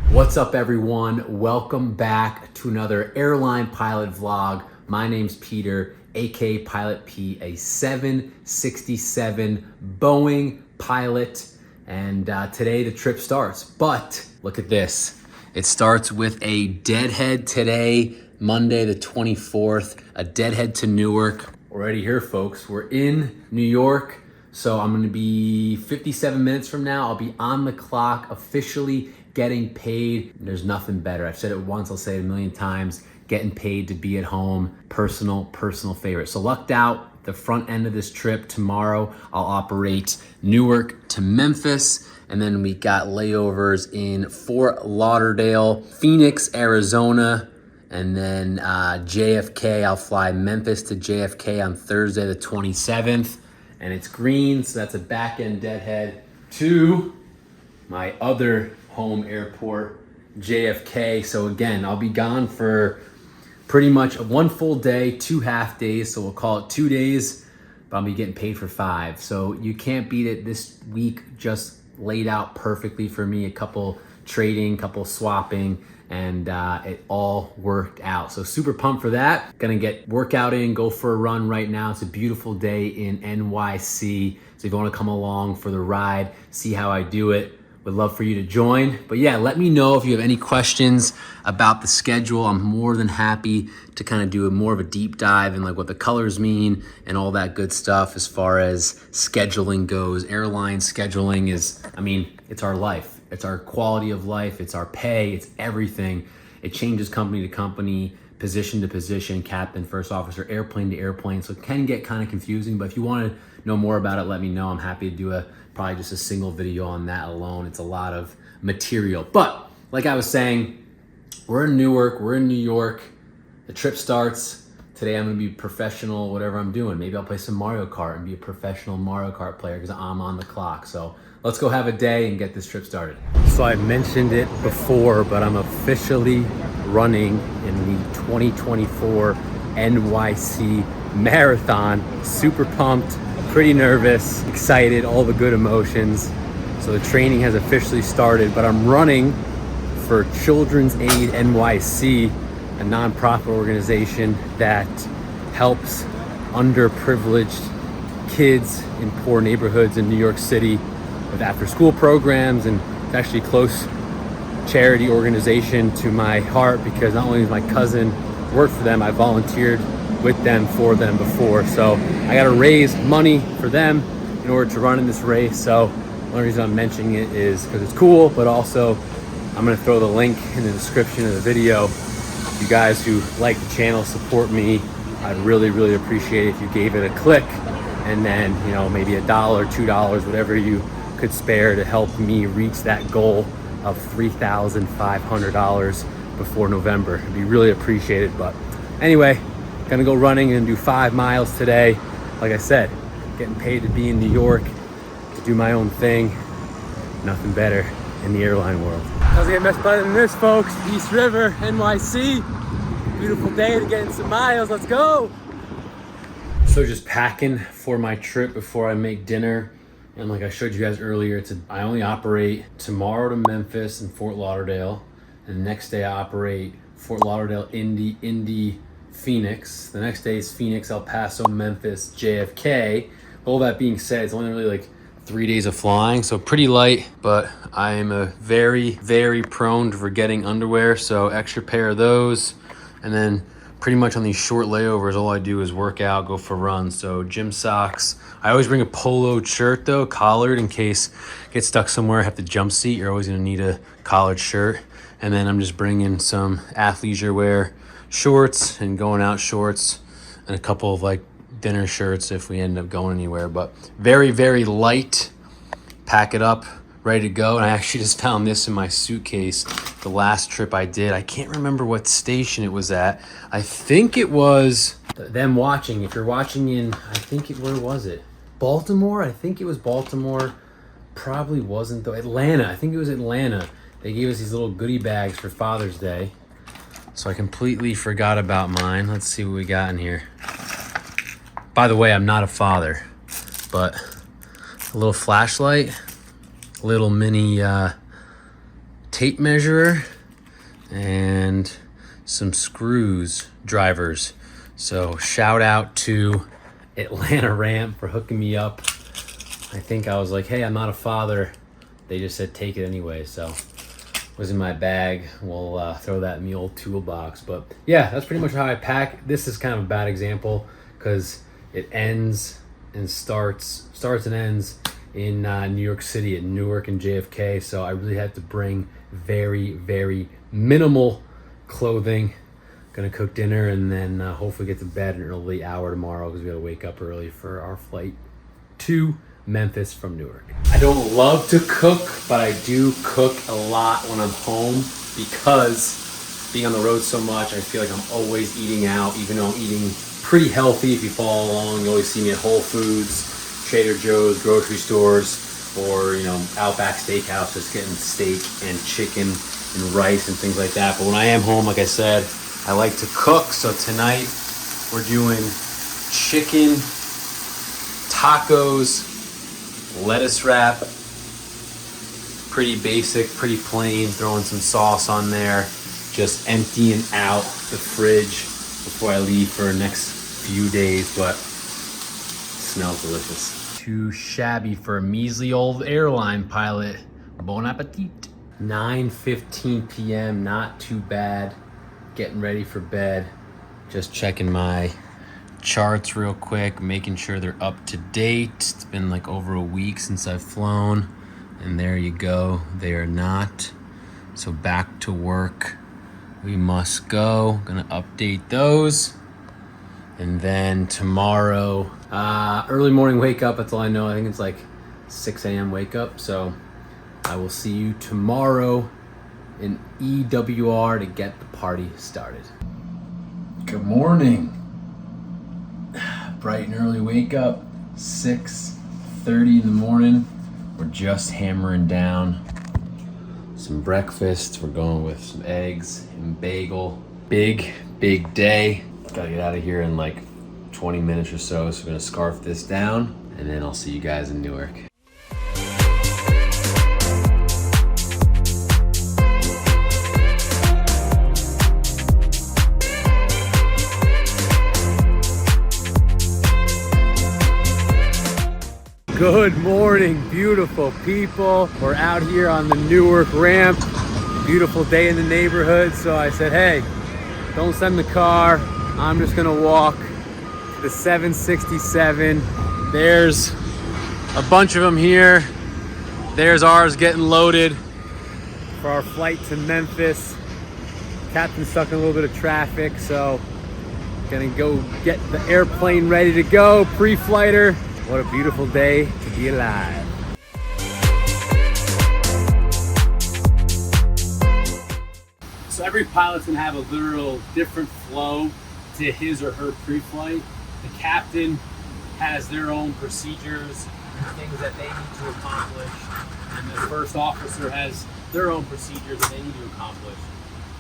What's up everyone? Welcome back to another airline pilot vlog. My name's Peter, aka Pilot P, a 767 Boeing pilot. And today the trip starts, but look at this. It starts with a deadhead today, Monday the 24th, a deadhead to Newark. Already here folks, we're in New York. So I'm gonna be 57 minutes from now, I'll be on the clock officially getting paid. There's nothing better. I've said it once, I'll say it a million times. Getting paid to be at home, personal favorite. So lucked out, the front end of this trip tomorrow, I'll operate Newark to Memphis, and then we got layovers in Fort Lauderdale, Phoenix, Arizona, and then JFK. I'll fly Memphis to JFK on Thursday the 27th, and it's green, so that's a back end deadhead to my other home airport, JFK. So again, I'll be gone for pretty much one full day, 2 half days. So we'll call it 2 days, but I'll be getting paid for 5. So you can't beat it. This week just laid out perfectly for me. A couple trading, couple swapping, and it all worked out. So super pumped for that. Gonna get workout in, go for a run right now. It's a beautiful day in NYC. So if you wanna come along for the ride, see how I do it, would love for you to join. But yeah, let me know if you have any questions about the schedule. I'm more than happy to kind of do more of a deep dive in like what the colors mean and all that good stuff as far as scheduling goes. Airline scheduling is, I mean, it's our life. It's our quality of life. It's our pay. It's everything. It changes company to company, position to position, captain, first officer, airplane to airplane. So it can get kind of confusing, but if you want to know more about it, let me know. I'm happy to do probably just a single video on that alone. It's a lot of material. But like I was saying, we're in Newark, we're in New York. The trip starts. Today I'm gonna be professional, whatever I'm doing. Maybe I'll play some Mario Kart and be a professional Mario Kart player because I'm on the clock. So let's go have a day and get this trip started. So I mentioned it before, but I'm officially running in the 2024 NYC Marathon. Super pumped. Pretty nervous, excited, all the good emotions. So the training has officially started, but I'm running for Children's Aid NYC, a nonprofit organization that helps underprivileged kids in poor neighborhoods in New York City with after-school programs, and it's actually a close charity organization to my heart because not only does my cousin work for them, I volunteered with them for them before. So I got to raise money for them in order to run in this race. So the only reason I'm mentioning it is because it's cool, but also I'm going to throw the link in the description of the video. You guys who like the channel, support me, I'd really appreciate it if you gave it a click, and then, you know, maybe $1, $2, whatever you could spare to help me reach that goal of $3,500 before November. It'd be really appreciated. But anyway, gonna go running and do 5 miles today. Like I said, getting paid to be in New York, to do my own thing. Nothing better in the airline world. Doesn't get much better than this, folks. East River, NYC. Beautiful day to get in some miles. Let's go. So just packing for my trip before I make dinner. And like I showed you guys earlier, I only operate tomorrow to Memphis and Fort Lauderdale. And the next day I operate Fort Lauderdale, Indy, Phoenix. The next day is Phoenix, El Paso, Memphis, JFK. All that being said, it's only really like 3 days of flying, so pretty light, but I am a very prone to forgetting underwear, so extra pair of those. And then pretty much on these short layovers, all I do is work out, go for runs. So gym socks. I always bring a polo shirt though, collared, in case I get stuck somewhere, I have to jump seat. You're always gonna need a collared shirt. And then I'm just bringing some athleisure wear shorts and going out shorts, and a couple of like dinner shirts if we end up going anywhere. But very light. Pack it up, ready to go. And I actually just found this in my suitcase the last trip I did. I can't remember what station it was at. I think it was them watching. If you're watching in, where was it? Baltimore? I think it was Baltimore. Probably wasn't though. Atlanta. I think it was Atlanta. They gave us these little goodie bags for Father's Day. So I completely forgot about mine. Let's see what we got in here. By the way, I'm not a father, but a little flashlight, a little mini tape measure, and some screws, drivers. So shout out to Atlanta Ramp for hooking me up. I think I was like, hey, I'm not a father. They just said take it anyway, so it was in my bag. We'll throw that in the old toolbox. But yeah, that's pretty much how I pack. This is kind of a bad example because it ends and starts and ends in New York City at Newark and JFK. So I really had to bring very, very minimal clothing. Gonna cook dinner and then hopefully get to bed an early hour tomorrow because we gotta wake up early for our flight to Memphis from Newark. I don't love to cook, but I do cook a lot when I'm home because being on the road so much, I feel like I'm always eating out, even though I'm eating pretty healthy. If you follow along, you always see me at Whole Foods, Trader Joe's, grocery stores, or Outback Steakhouse, just getting steak and chicken and rice and things like that. But when I am home, like I said, I like to cook. So tonight we're doing chicken, tacos, lettuce wrap, pretty basic, pretty plain, throwing some sauce on there, just emptying out the fridge before I leave for the next few days, but it smells delicious. Too shabby for a measly old airline pilot. Bon appetit. 9:15 p.m., not too bad. Getting ready for bed. Just checking my charts real quick, making sure they're up to date. It's been like over a week since I've flown, and there you go, they are not. So back to work we must go. Gonna update those, and then tomorrow early morning wake up. That's all I know. I think it's like 6 a.m. wake up. So I will see you tomorrow in EWR to get the party started. Good morning. Bright and early wake up, 6:30 in the morning. We're just hammering down some breakfast. We're going with some eggs and bagel. Big day. Gotta get out of here in like 20 minutes or so. So we're gonna scarf this down and then I'll see you guys in Newark. Good morning, beautiful people. We're out here on the Newark ramp. Beautiful day in the neighborhood. So I said, hey, don't send the car. I'm just gonna walk to the 767. There's a bunch of them here. There's ours getting loaded for our flight to Memphis. Captain's stuck in a little bit of traffic, so gonna go get the airplane ready to go, pre-flighter. What a beautiful day to be alive. So every pilot's gonna have a literal different flow to his or her pre-flight. The captain has their own procedures, things that they need to accomplish, and the first officer has their own procedures that they need to accomplish.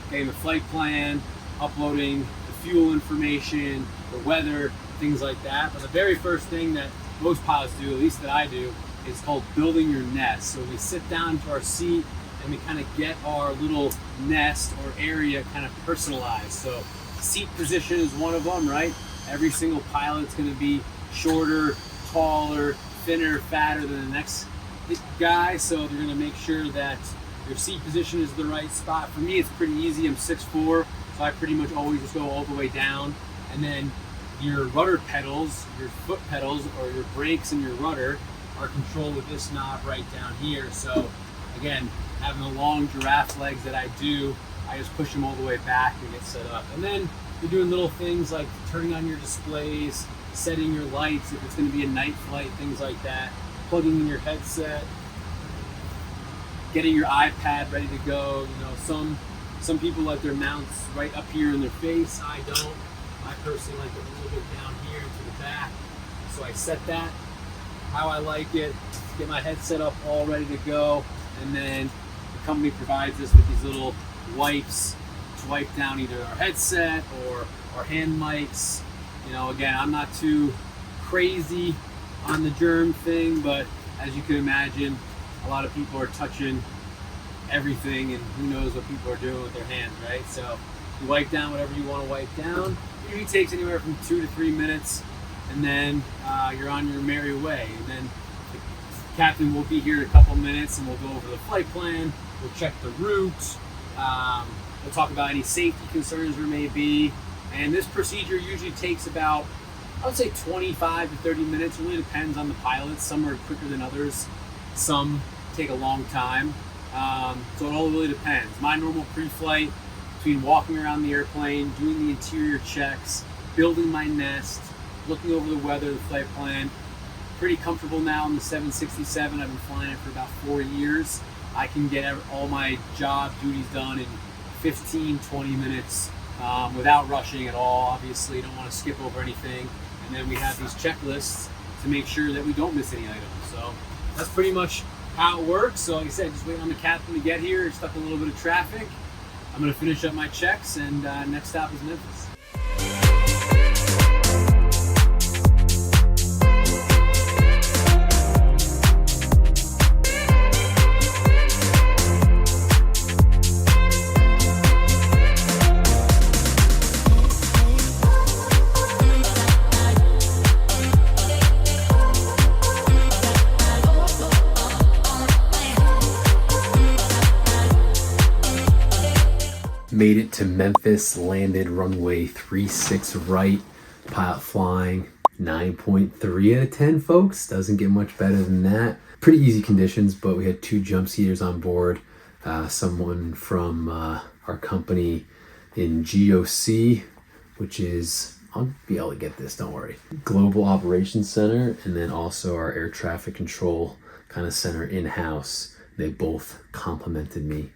Getting the flight plan, uploading the fuel information, the weather, things like that. But the very first thing that most pilots do, at least that I do, is called building your nest. So we sit down to our seat and we kind of get our little nest or area kind of personalized. So seat position is one of them, right? Every single pilot's going to be shorter, taller, thinner, fatter than the next guy. So they're going to make sure that your seat position is the right spot. For me, it's pretty easy. I'm 6'4", so I pretty much always just go all the way down. And then your rudder pedals, your foot pedals, or your brakes and your rudder are controlled with this knob right down here. So again, having the long giraffe legs that I do, I just push them all the way back and get set up. And then you're doing little things like turning on your displays, setting your lights if it's going to be a night flight, things like that, plugging in your headset, getting your iPad ready to go. You know, some people like their mounts right up here in their face. I don't. I personally like it a little bit down here to the back. So I set that how I like it, get my headset up all ready to go, and then the company provides us with these little wipes to wipe down either our headset or our hand mics. You know, again, I'm not too crazy on the germ thing, but as you can imagine, a lot of people are touching everything, and who knows what people are doing with their hands, right? So you wipe down whatever you want to wipe down. It usually takes anywhere from 2 to 3 minutes, and then you're on your merry way. And then the captain will be here in a couple minutes, and we'll go over the flight plan. We'll check the route. We'll talk about any safety concerns there may be. And this procedure usually takes about, I would say, 25 to 30 minutes. It really depends on the pilots. Some are quicker than others. Some take a long time. So it all really depends. My normal pre-flight, between walking around the airplane, doing the interior checks, building my nest, looking over the weather, the flight plan, pretty comfortable now in the 767. I've been flying it for about 4 years. I can get all my job duties done in 15, 20 minutes without rushing at all. Obviously, don't want to skip over anything. And then we have these checklists to make sure that we don't miss any items. So that's pretty much how it works. So like I said, just waiting on the captain to get here. Stuck in a little bit of traffic. I'm going to finish up my checks, and next stop is Memphis. Made it to Memphis, landed runway 36 right, pilot flying 9.3 out of 10, folks. Doesn't get much better than that. Pretty easy conditions, but we had 2 jump seaters on board. Someone from our company in GOC, which is, I'll be able to get this, don't worry, Global Operations Center, and then also our air traffic control kind of center in-house. They both complimented me.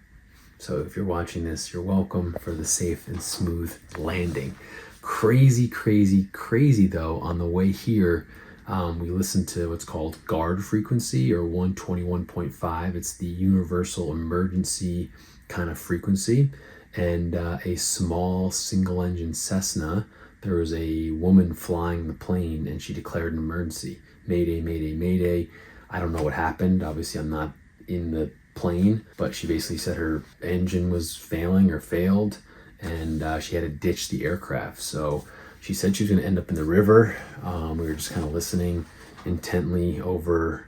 So if you're watching this, you're welcome for the safe and smooth landing. Crazy, crazy, crazy though, on the way here, we listened to what's called guard frequency, or 121.5. It's the universal emergency kind of frequency. And a small single engine Cessna, there was a woman flying the plane and she declared an emergency. Mayday, mayday, mayday. I don't know what happened. Obviously I'm not in the plane, but she basically said her engine was failing or failed, and she had to ditch the aircraft. So she said she was going to end up in the river. We were just kind of listening intently over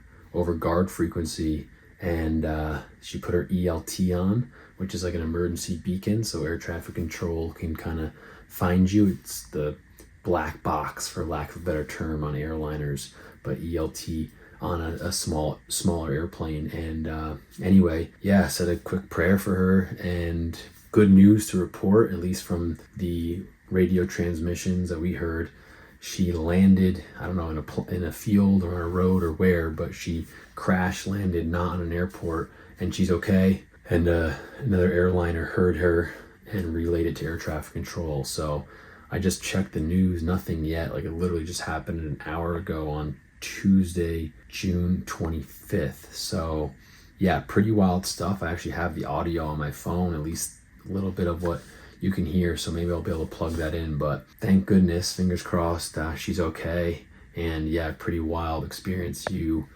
guard frequency, and she put her ELT on, which is like an emergency beacon, so air traffic control can kind of find you. It's the black box, for lack of a better term, on airliners, but ELT on a smaller airplane. And anyway, yeah, said a quick prayer for her, and good news to report, at least from the radio transmissions that we heard. She landed, I don't know, in a field or on a road or where, but she crash landed, not on an airport, and she's okay. And another airliner heard her and relayed it to air traffic control. So I just checked the news, nothing yet. Like, it literally just happened an hour ago on Tuesday, June 25th. So yeah, pretty wild stuff. I actually have the audio on my phone, at least a little bit of what you can hear, so maybe I'll be able to plug that in. But thank goodness, fingers crossed, she's okay. And yeah, pretty wild experience. You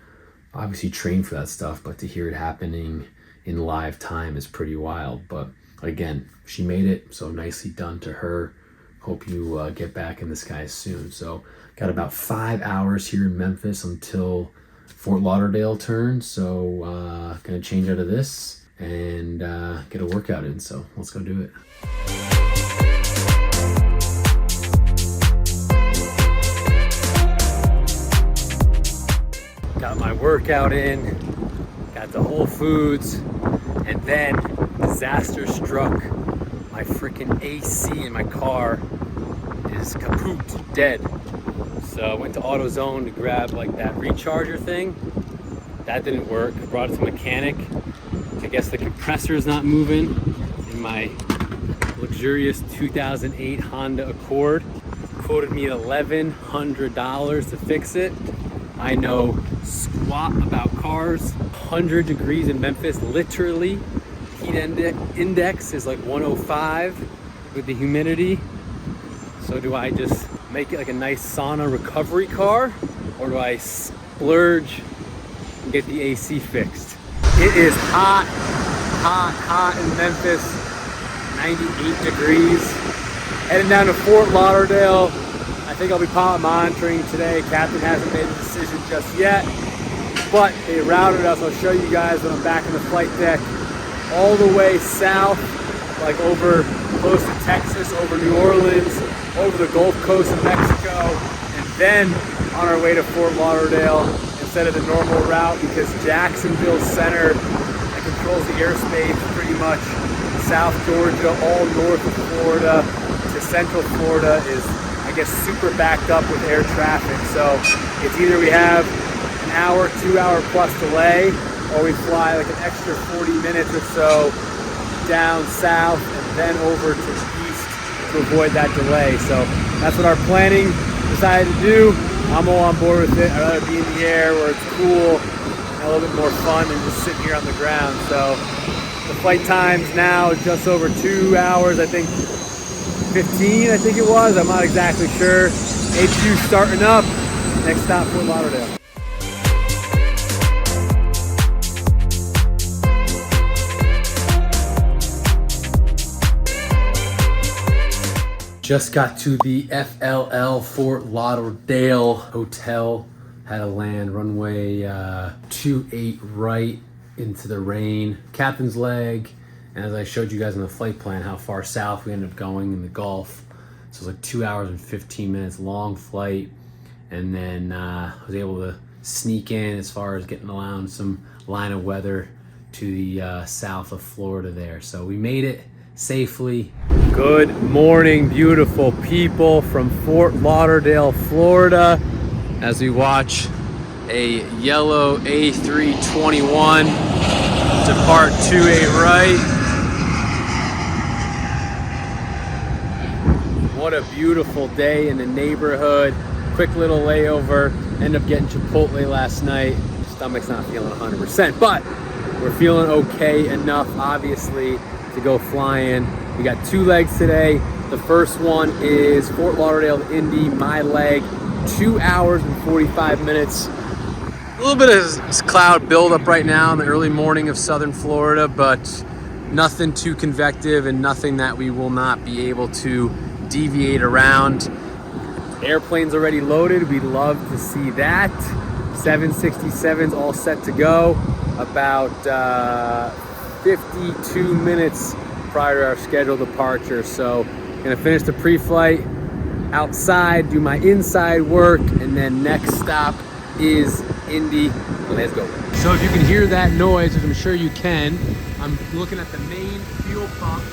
obviously train for that stuff, but to hear it happening in live time is pretty wild. But again, she made it, so nicely done to her. Hope you get back in the skies soon. So got about 5 hours here in Memphis until Fort Lauderdale turns. So gonna change out of this and get a workout in. So let's go do it. Got my workout in, got the Whole Foods, and then disaster struck. My freaking AC in my car is kaput, dead. So I went to AutoZone to grab like that recharger thing. That didn't work. I brought it to a mechanic. I guess the compressor is not moving in my luxurious 2008 Honda Accord. Quoted me $1,100 to fix it. I know squat about cars. 100 degrees in Memphis, literally. He heat index is like 105 with the humidity. So do I just make it like a nice sauna recovery car, or do I splurge and get the AC fixed? It is hot in Memphis, 98 degrees. Heading down to Fort Lauderdale. I think I'll be pilot monitoring today. Captain hasn't made a decision just yet, but they routed us. I'll show you guys when I'm back in the flight deck, all the way south, like over close to Texas, over New Orleans, over the Gulf Coast of Mexico, and then on our way to Fort Lauderdale instead of the normal route, because Jacksonville Center that controls the airspace pretty much South Georgia, all north of Florida to Central Florida is, I guess, super backed up with air traffic. So it's either we have an hour, 2 hour plus delay, or we fly like an extra 40 minutes or so down south and then over to the east to avoid that delay. So that's what our planning decided to do. I'm all on board with it. I'd rather be in the air where it's cool and a little bit more fun than just sitting here on the ground. So the flight time's now just over 2 hours, I think 15, I think it was. I'm not exactly sure. HU starting up. Next stop, Fort Lauderdale. Just got to the FLL Fort Lauderdale Hotel. Had to land runway 28 right into the rain. Captain's leg. And as I showed you guys on the flight plan, how far south we ended up going in the Gulf. So it was like 2 hours and 15 minutes long flight. And then I was able to sneak in as far as getting around some line of weather to the south of Florida there. So we made it safely. Good morning, beautiful people from Fort Lauderdale, Florida, as we watch a yellow A321 depart 28 right. What a beautiful day in the neighborhood. Quick little layover. Ended up getting Chipotle last night. Stomach's not feeling 100%, but we're feeling okay enough, obviously, to go flying. We got 2 legs today. The first one is Fort Lauderdale to Indy, my leg, 2 hours and 45 minutes. A little bit of cloud buildup right now in the early morning of southern Florida, but nothing too convective and nothing that we will not be able to deviate around. Airplane's already loaded. We'd love to see that. 767's all set to go. About 52 minutes prior to our scheduled departure. So gonna finish the pre-flight outside, do my inside work, and then next stop is Indy. Let's go. So if you can hear that noise, which I'm sure you can, I'm looking at the main fuel pump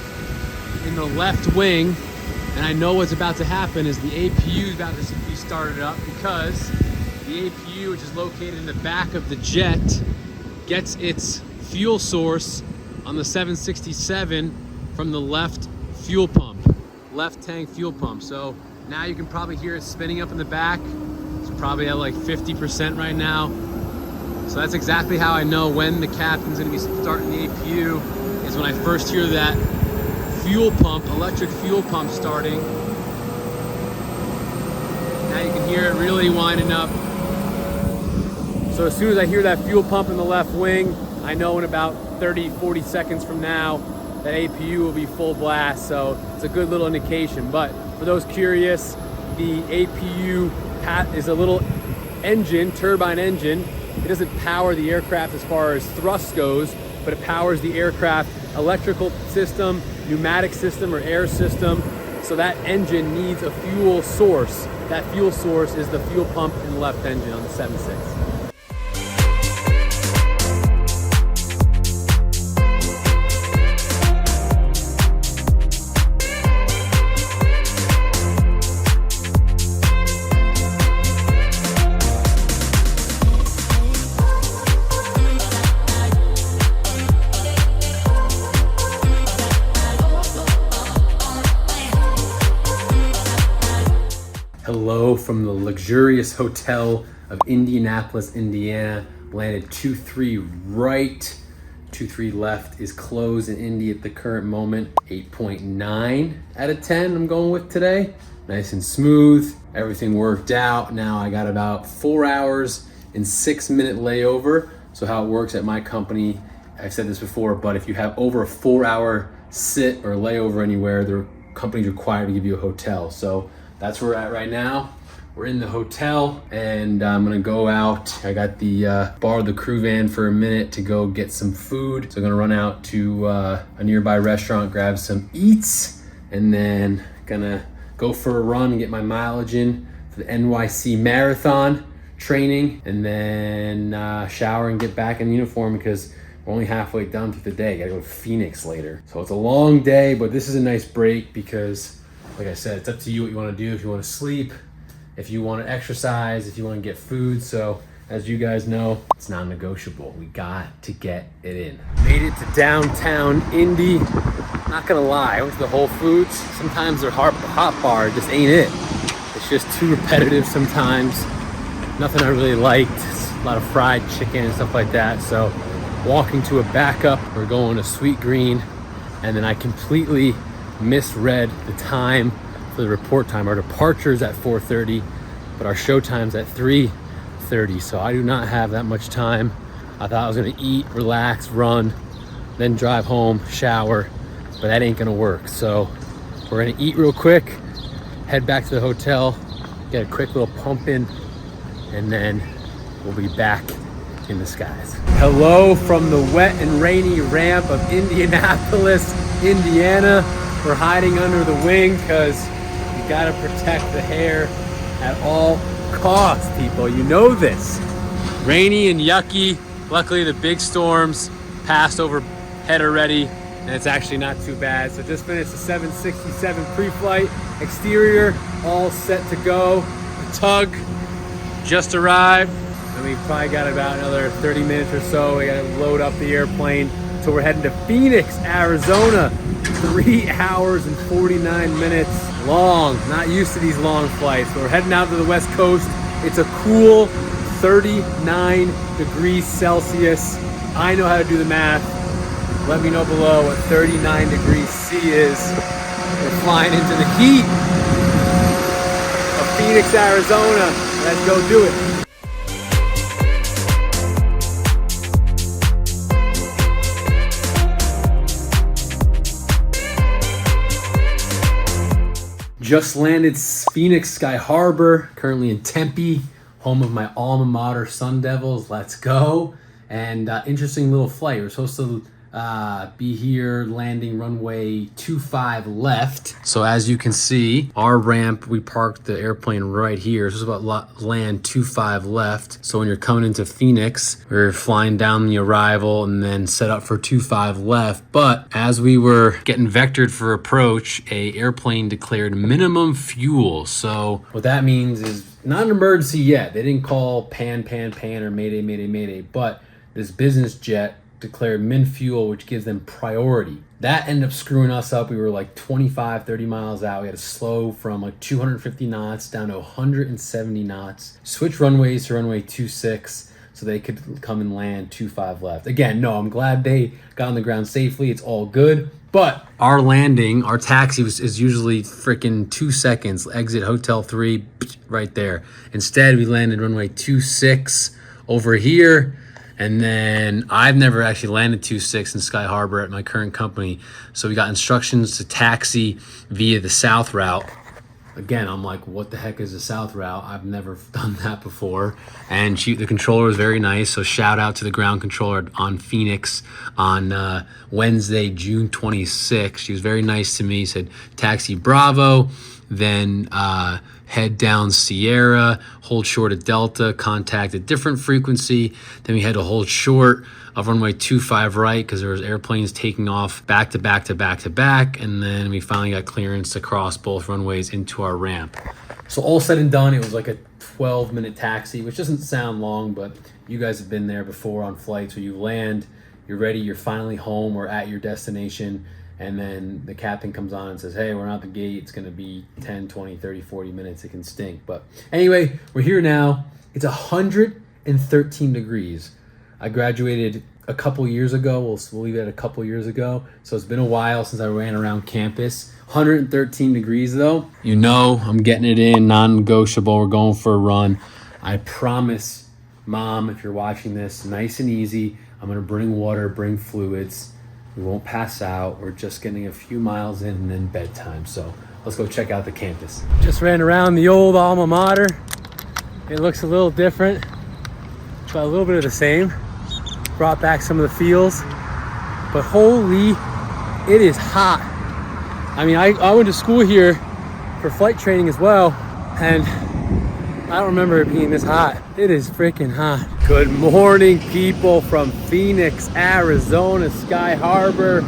in the left wing, and I know what's about to happen is the APU is about to be started up, because the APU, which is located in the back of the jet, gets its fuel source on the 767 from the left fuel pump, left tank fuel pump. So now you can probably hear it spinning up in the back. It's probably at like 50% right now. So that's exactly how I know when the captain's gonna be starting the APU, is when I first hear that fuel pump, electric fuel pump starting. Now you can hear it really winding up. So as soon as I hear that fuel pump in the left wing, I know in about 30, 40 seconds from now, that APU will be full blast. So it's a good little indication. But for those curious, the APU is a little engine, turbine engine. It doesn't power the aircraft as far as thrust goes, but it powers the aircraft electrical system, pneumatic system, or air system. So that engine needs a fuel source. That fuel source is the fuel pump in the left engine on the 7.6. Hello from the luxurious hotel of Indianapolis, Indiana. Landed 2-3 right 223 left is closed in Indy at the current moment. 8.9 out of 10 I'm going with today. Nice and smooth, everything worked out. Now I got about 4 hours and 6-minute layover. So how it works at my company, I've said this before, but if you have over a 4-hour sit or layover anywhere, the company's required to give you a hotel. So that's where we're at right now. We're in the hotel and I'm gonna go out. I got the borrowed the crew van for a minute to go get some food. So I'm gonna run out to a nearby restaurant, grab some eats, and then gonna go for a run and get my mileage in for the NYC Marathon training, and then shower and get back in uniform because we're only halfway done through the day. Gotta go to Phoenix later. So it's a long day, but this is a nice break because, like I said, it's up to you what you wanna do. If you wanna sleep, if you wanna exercise, if you wanna get food. So as you guys know, it's non-negotiable. We got to get it in. Made it to downtown Indy. Not gonna lie, I went to the Whole Foods. Sometimes their hot bar just ain't it. It's just too repetitive sometimes. Nothing I really liked. It's a lot of fried chicken and stuff like that. So walking to a backup, we're going to Sweet Green, and then I completely misread the time for the report time. Our departure is at 4:30, but our show time's at 3:30. So I do not have that much time. I thought I was gonna eat, relax, run, then drive home, shower, but that ain't gonna work. So we're gonna eat real quick, head back to the hotel, get a quick little pump in, and then we'll be back in the skies. Hello from the wet and rainy ramp of Indianapolis, Indiana. We're hiding under the wing because you gotta protect the hair at all costs, people. You know this. Rainy and yucky. Luckily the big storms passed overhead already, and it's actually not too bad. So just finished the 767 pre-flight. Exterior all set to go. The tug just arrived, and we've probably got about another 30 minutes or so. We gotta load up the airplane. So we're heading to Phoenix, Arizona. 3 hours and 49 minutes long. Not used to these long flights, but we're heading out to the West Coast. It's a cool 39 degrees Celsius. I know how to do the math. Let me know below what 39 degrees C is. We're flying into the heat of Phoenix, Arizona. Let's go do it. Just landed Phoenix Sky Harbor, currently in Tempe, home of my alma mater Sun Devils. Let's go. And interesting little flight. We're supposed to be here landing runway 25 left. So as you can see, our ramp, we parked the airplane right here. This is about land 25 left. So when you're coming into Phoenix, we're flying down the arrival and then set up for 25 left. But as we were getting vectored for approach, a airplane declared minimum fuel. So what that means is not an emergency yet. They didn't call pan or mayday, but this business jet declared min fuel, which gives them priority. That ended up screwing us up. We were like 25, 30 miles out. We had to slow from like 250 knots down to 170 knots. Switch runways to runway 26 so they could come and land 25 left. Again, no, I'm glad they got on the ground safely. It's all good. But our landing, our taxi is usually freaking 2 seconds. Exit Hotel 3, right there. Instead, we landed runway 26 over here. And then I've never actually landed 26 in Sky Harbor at my current company. So we got instructions to taxi via the south route. Again, I'm like, what the heck is the south route? I've never done that before. And the controller was very nice. So shout out to the ground controller on Phoenix on Wednesday, June 26th. She was very nice to me. Said taxi Bravo, then head down Sierra, hold short at Delta, contact a different frequency. Then we had to hold short of runway 25 right because there was airplanes taking off back to back. And then we finally got clearance to cross both runways into our ramp. So all said and done, it was like a 12-minute taxi, which doesn't sound long, but you guys have been there before on flights where you land, you're ready, you're finally home or at your destination. And then the captain comes on and says, hey, we're out the gate. It's going to be 10, 20, 30, 40 minutes. It can stink. But anyway, we're here now. It's 113 degrees. I graduated a couple years ago. We'll leave it at a couple years ago. So it's been a while since I ran around campus. 113 degrees though. You know, I'm getting it in, non-negotiable. We're going for a run. I promise, Mom, if you're watching this, nice and easy. I'm gonna bring water, bring fluids. We won't pass out. We're just getting a few miles in and then bedtime. So let's go check out the campus. Just ran around the old alma mater. It looks a little different, but a little bit of the same. Brought back some of the feels, but holy, it is hot. I mean, I went to school here for flight training as well, and I don't remember it being this hot. It is freaking hot. Good morning, people from Phoenix, Arizona, Sky Harbor.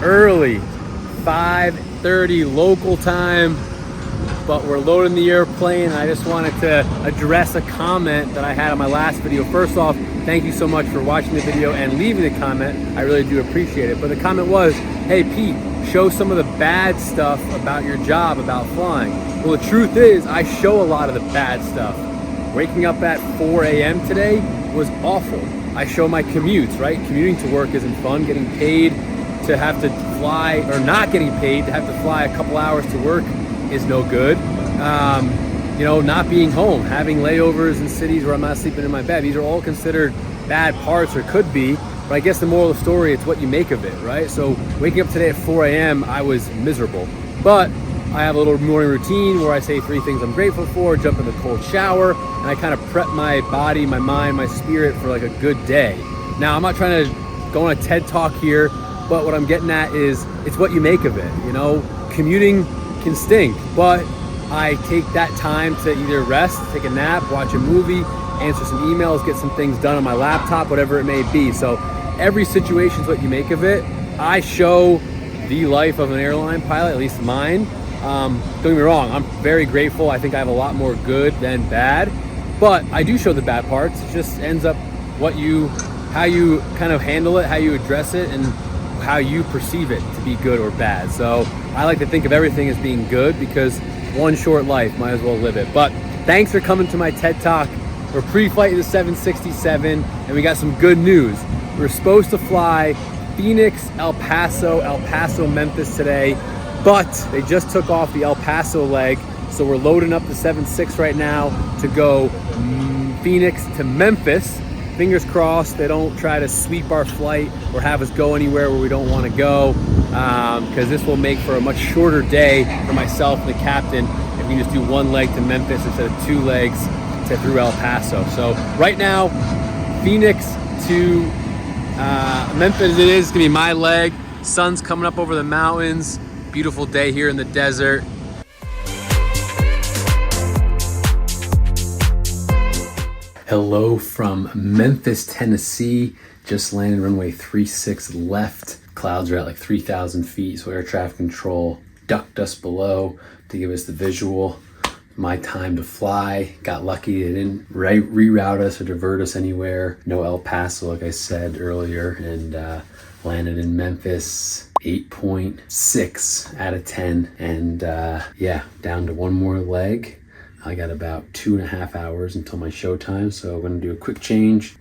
Early, 5:30 local time, but we're loading the airplane. I just wanted to address a comment that I had on my last video. First off, thank you so much for watching the video and leaving a comment. I really do appreciate it. But the comment was, hey Pete, show some of the bad stuff about your job, about flying. Well, the truth is, I show a lot of the bad stuff. Waking up at 4 a.m. today was awful. I show my commutes, right? Commuting to work isn't fun. Getting paid to have to fly, or not getting paid to have to fly a couple hours to work is no good. You know, not being home, having layovers in cities where I'm not sleeping in my bed. These are all considered bad parts, or could be. But I guess the moral of the story, it's what you make of it, right? So waking up today at 4 a.m., I was miserable. But I have a little morning routine where I say 3 things I'm grateful for, jump in the cold shower, and I kind of prep my body, my mind, my spirit for like a good day. Now, I'm not trying to go on a TED Talk here, but what I'm getting at is it's what you make of it. You know, commuting can stink, but I take that time to either rest, take a nap, watch a movie, answer some emails, get some things done on my laptop, whatever it may be. So every situation is what you make of it. I show the life of an airline pilot, at least mine. Don't get me wrong, I'm very grateful. I think I have a lot more good than bad, but I do show the bad parts. It just ends up how you kind of handle it, how you address it, and how you perceive it to be good or bad. So I like to think of everything as being good, because one short life, might as well live it. But thanks for coming to my TED Talk. We're pre-flight to the 767, and we got some good news. We're supposed to fly Phoenix, El Paso, Memphis today, but they just took off the El Paso leg, so we're loading up the 76 right now to go Phoenix to Memphis. Fingers crossed they don't try to sweep our flight or have us go anywhere where we don't want to go, because this will make for a much shorter day for myself and the captain if we just do 1 leg to Memphis instead of 2 legs through El Paso. So right now, Phoenix to Memphis it is. It's gonna be my leg. Sun's coming up over the mountains. Beautiful day here in the desert. Hello from Memphis, Tennessee. Just landed runway 36 left. Clouds are at like 3,000 feet, so air traffic control ducked us below to give us the visual. My time to fly. Got lucky, they didn't reroute us or divert us anywhere. No El Paso, like I said earlier, and landed in Memphis. 8.6 out of 10, and yeah, down to 1 more leg. I got about 2.5 hours until my show time, so I'm gonna do a quick change,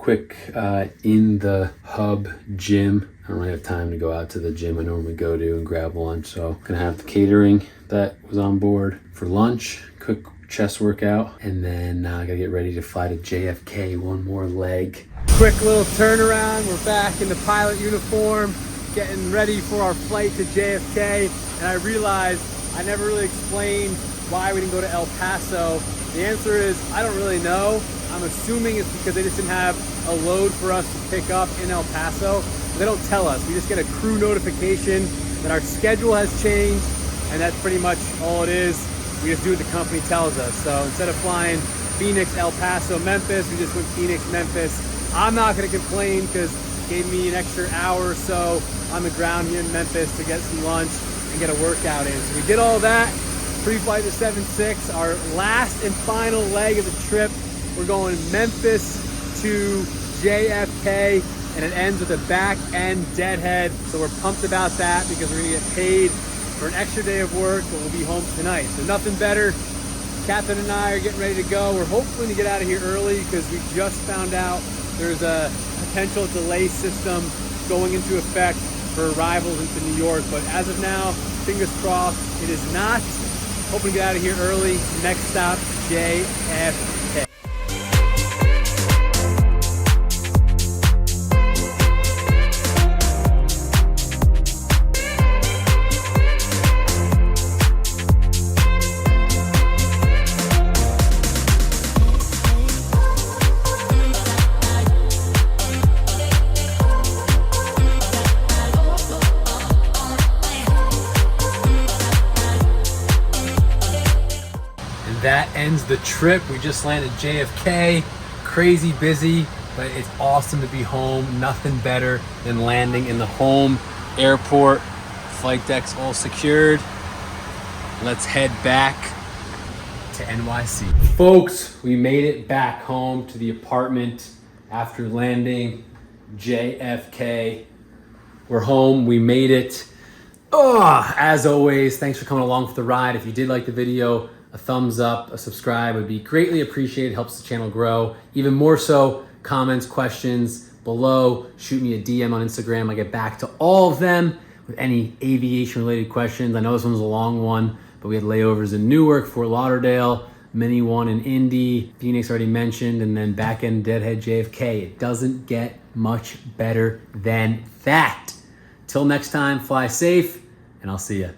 in the hub gym. I don't really have time to go out to the gym I normally go to and grab lunch, so I'm gonna have the catering that was on board for lunch, quick chest workout, and then I gotta get ready to fly to JFK, 1 more leg. Quick little turnaround, we're back in the pilot uniform, getting ready for our flight to JFK, and I realized I never really explained why we didn't go to El Paso. The answer is, I don't really know. I'm assuming it's because they just didn't have a load for us to pick up in El Paso. They don't tell us. We just get a crew notification that our schedule has changed, and that's pretty much all it is. We just do what the company tells us. So instead of flying Phoenix, El Paso, Memphis, we just went Phoenix, Memphis. I'm not gonna complain because it gave me an extra hour or so on the ground here in Memphis to get some lunch and get a workout in. So we did all that. Pre-flight to 76, our last and final leg of the trip. We're going Memphis to JFK, and it ends with a back end deadhead. So we're pumped about that because we're gonna get paid for an extra day of work, but we'll be home tonight. So nothing better. Captain and I are getting ready to go. We're hoping to get out of here early because we just found out there's a potential delay system going into effect for arrivals into New York. But as of now, fingers crossed, it is not. Hoping to get out of here early. Next stop, JFK. That ends the trip. We just landed JFK. Crazy busy, but it's awesome to be home. Nothing better than landing in the home airport. Flight decks all secured. Let's head back to NYC. Folks, we made it back home to the apartment after landing JFK. We're home, we made it. Oh, as always, thanks for coming along for the ride. If you did like the video, a thumbs up, a subscribe would be greatly appreciated. Helps the channel grow. Even more so, comments, questions below. Shoot me a DM on Instagram. I get back to all of them with any aviation related questions. I know this one was a long one, but we had layovers in Newark, Fort Lauderdale, mini one in Indy, Phoenix already mentioned, and then back end Deadhead JFK. It doesn't get much better than that. Till next time, fly safe, and I'll see ya.